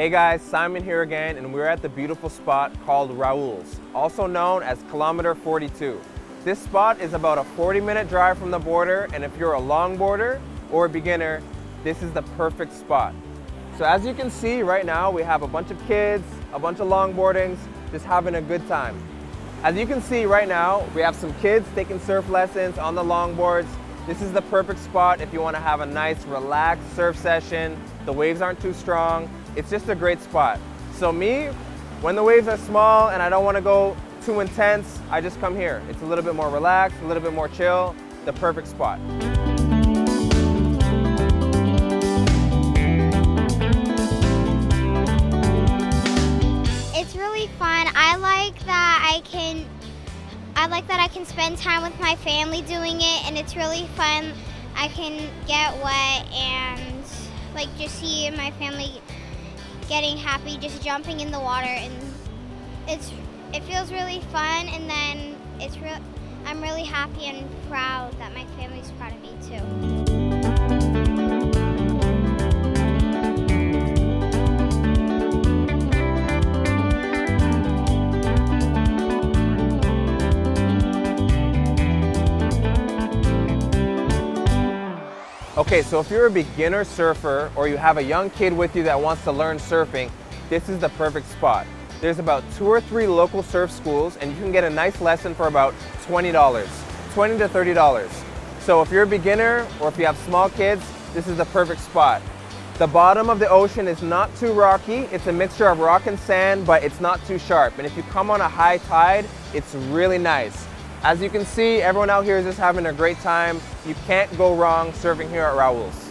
Hey guys, Simon here again, and we're at the beautiful spot called Raul's, also known as Kilometer 42. This spot is about a 40-minute drive from the border, and if you're a longboarder or a beginner, this is the perfect spot. So as you can see right now, we have a bunch of kids, a bunch of longboardings, just having a good time. As you can see right now, we have some kids taking surf lessons on the longboards. This is the perfect spot if you want to have a nice relaxed surf session. The waves aren't too strong. It's just a great spot. So me, when the waves are small and I don't want to go too intense, I just come here. It's a little bit more relaxed, a little bit more chill, the perfect spot. It's really fun. I like that I can spend time with my family doing it, and it's really fun. I can get wet and just see my family getting happy, just jumping in the water, and it feels really fun. And then I'm really happy and proud that my family's proud of me too. Okay, so if you're a beginner surfer or you have a young kid with you that wants to learn surfing, this is the perfect spot. There's about 2 or 3 local surf schools, and you can get a nice lesson for about $20, $20 to $30. So if you're a beginner or if you have small kids, this is the perfect spot. The bottom of the ocean is not too rocky. It's a mixture of rock and sand, but it's not too sharp. And if you come on a high tide, it's really nice. As you can see, everyone out here is just having a great time. You can't go wrong surfing here at Raul's.